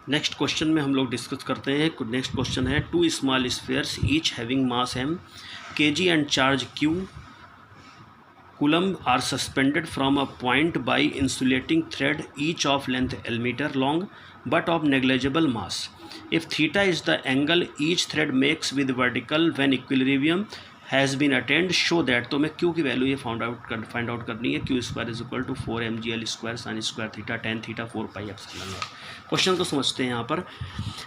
Next question में हम लोग डिस्कस करते हैं। नेक्स्ट क्वेश्चन है, two small spheres each having mass m kg and charge q coulomb are suspended from a point by insulating thread each of length L meter long but of negligible mass. If theta is the angle each thread makes with vertical when equilibrium has been attend, show that. तो मैं Q की value ये find out करनी है। Q square is equal to 4 mgl square sine square theta tan theta 4 pi epsilon not. Question को समझते हैं। यहाँ पर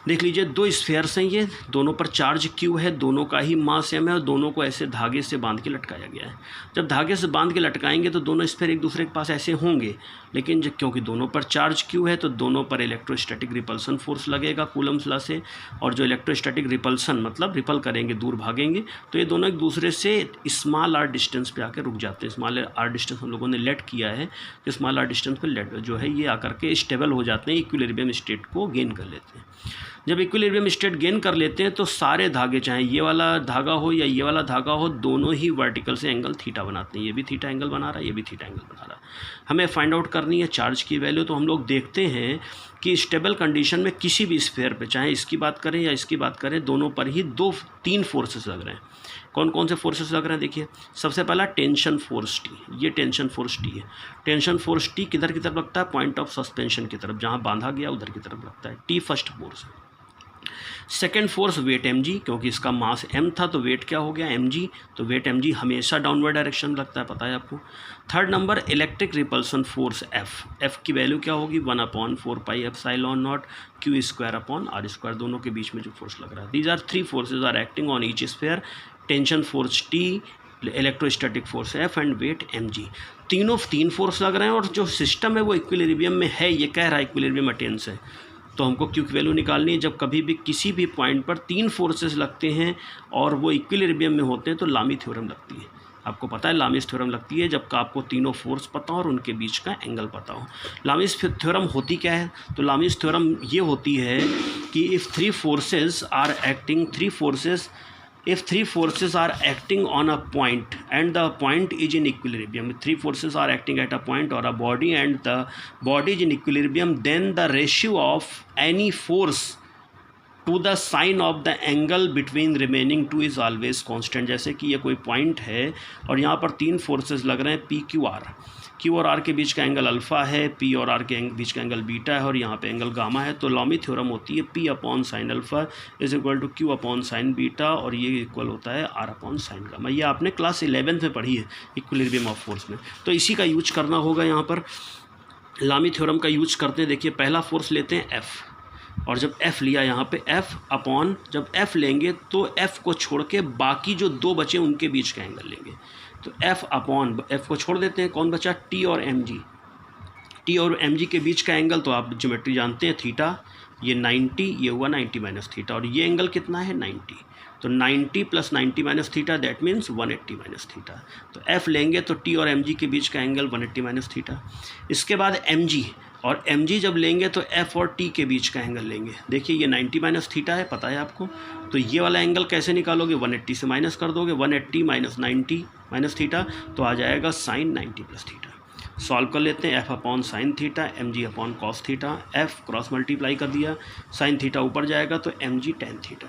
देख लीजिए, दो स्फेयर्स हैं, ये दोनों पर चार्ज Q है, दोनों का ही मास m है और दोनों को ऐसे धागे से बांध के लटकाया गया है। जब धागे से बांध के लटकाएंगे तो दोनों स्फेयर एक दूसरे के पास ऐसे होंगे, लेकिन क्योंकि दोनों पर चार्ज Q है तो दोनों पर इलेक्ट्रोस्टैटिक रिपल्सन फोर्स लगेगा कूलम्स लॉ से। और जो इलेक्ट्रोस्टैटिक रिपल्सन मतलब रिपल करेंगे, दूर भागेंगे, तो ये दोनों एक दूसरे से स्मॉल आर डिस्टेंस पे आकर रुक जाते हैं। स्मॉल आर डिस्टेंस हम लोगों ने लेट किया है, तो स्मॉल आर डिस्टेंस पे लेट जो है ये आकर के स्टेबल हो जाते हैं, इक्विलिब्रियम स्टेट को गेन कर लेते हैं। जब इक्विलिब्रियम स्टेट गेन कर लेते हैं तो सारे धागे, चाहे ये वाला धागा हो या ये वाला धागा हो, दोनों ही वर्टिकल से एंगल थीटा बनाते हैं। ये भी थीटा एंगल बना रहा है, ये भी थीटा एंगल बना रहा है। हमें फाइंड आउट करनी है चार्ज की वैल्यू। तो हम लोग देखते हैं कि स्टेबल कंडीशन में किसी भी स्फीयर पे, चाहे इसकी बात करें या इसकी बात करें, दोनों पर ही तीन फोर्सेस लग रहे हैं। कौन कौन से फोर्सेस लग रहे हैं देखिए। सबसे पहला टेंशन फोर्स टी, ये टेंशन फोर्स टी है। टेंशन फोर्स टी किधर की तरफ लगता है? पॉइंट ऑफ सस्पेंशन की तरफ, जहाँ बांधा गया उधर की तरफ लगता है। टी फर्स्ट फोर्स है। Second force weight M G, क्योंकि इसका मास m था तो वेट क्या हो गया एम जी, तो वेट एम जी हमेशा डाउनवर्ड डायरेक्शन में लगता है, पता है आपको। Third number electric repulsion force f की वैल्यू क्या होगी? 1/4 pi epsilon not q square upon r square, दोनों के बीच में जो फोर्स लग रहा है। These are three forces are acting on each sphere, tension force t, electrostatic force f and weight M G. तीन फोर्स लग रहे हैं और जो सिस्टम है वो इक्विलिब्रियम में है, ये कह रहा है इक्विलिब्रियम अटेंस है। तो हमको Q की वैल्यू निकालनी है। जब कभी भी किसी भी पॉइंट पर तीन फोर्सेस लगते हैं और वो इक्विलिब्रियम में होते हैं तो लामी थ्योरम लगती है। आपको पता है लामीस थ्योरम लगती है जब आपको तीनों फोर्स पता हो और उनके बीच का एंगल पता हो। लामीस थ्योरम होती क्या है? तो लामीस थ्योरम ये होती है कि if three forces are acting, if three forces are acting on a point and the point is in equilibrium, if three forces are acting at a point or a body and the body is in equilibrium, then the ratio of any force to the sine of the angle between remaining two is always constant। जैसे कि ये कोई point है और यहाँ पर तीन forces लग रहे हैं, Q और R के बीच का एंगल अल्फ़ा है, P और R के बीच का एंगल बीटा है और यहाँ पे एंगल गामा है। तो लॉमी थ्योरम होती है P upon sine alpha is equal to Q upon sine beta और ये इक्वल होता है R अपॉन साइन गामा। ये आपने क्लास 11th में पढ़ी है इक्विलिब्रियम ऑफ फोर्स में। तो इसी का यूज करना होगा यहाँ पर। लॉमी थ्योरम का यूज करते हैं। देखिए पहला फोर्स लेते हैं F, और जब F लिया यहाँ पे F अपॉन, जब F लेंगे तो F को छोड़ के बाकी जो दो बचे उनके बीच का एंगल लेंगे। तो F अपॉन F को छोड़ देते हैं, कौन बचा? T और mg के बीच का एंगल तो आप ज्योमेट्री जानते हैं, थीटा, ये 90, ये हुआ 90 माइनस थीटा और ये एंगल कितना है? 90। तो 90 plus 90 minus theta that means 180 minus theta. तो F लेंगे तो T और mg के बीच का एंगल 180 माइनस थीटा। इसके बाद mg, और mg जब लेंगे तो F और T के बीच का एंगल लेंगे। देखिए ये 90 माइनस थीटा है, पता है आपको। तो ये वाला एंगल कैसे निकालोगे? 180 से माइनस कर दोगे, 180 माइनस 90 माइनस थीटा तो आ जाएगा साइन 90 प्लस थीटा। सॉल्व कर लेते हैं। F upon sine theta mg upon cos theta, F cross multiply कर दिया, साइन थीटा ऊपर जाएगा तो mg टेन थीटा।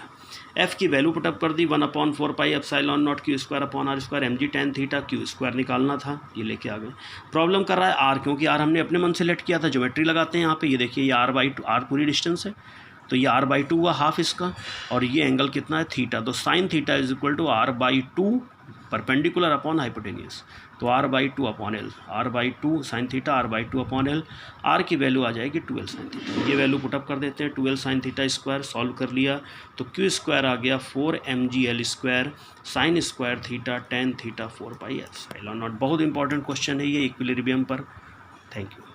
F की वैल्यू पुटअप कर दी, 1/4 pi epsilon not Q square upon R square, mg tan theta, Q square निकालना था, ये लेके आ गए। प्रॉब्लम कर रहा है R, क्योंकि R हमने अपने मन से लेट किया था। ज्योमेट्री लगाते हैं यहाँ पे, ये देखिए ये R पूरी डिस्टेंस है तो ये R/2 हुआ हाफ इसका, और ये एंगल कितना है? थीटा। तो sine theta is equal to R/2 perpendicular upon hypotenuse, तो R/2 upon L, R/2 sine theta, R/2 upon L। R की वैल्यू आ जाएगी 12 साइन थीटा। ये वैल्यू पुटअप कर देते हैं, 12 साइन थीटा स्क्वायर, सॉल्व कर लिया तो Q स्क्वायर आ गया 4 mgl square sine square theta tan theta 4 pi epsilon not. बहुत इंपॉर्टेंट क्वेश्चन है ये इक्विलिब्रियम पर। Thank you.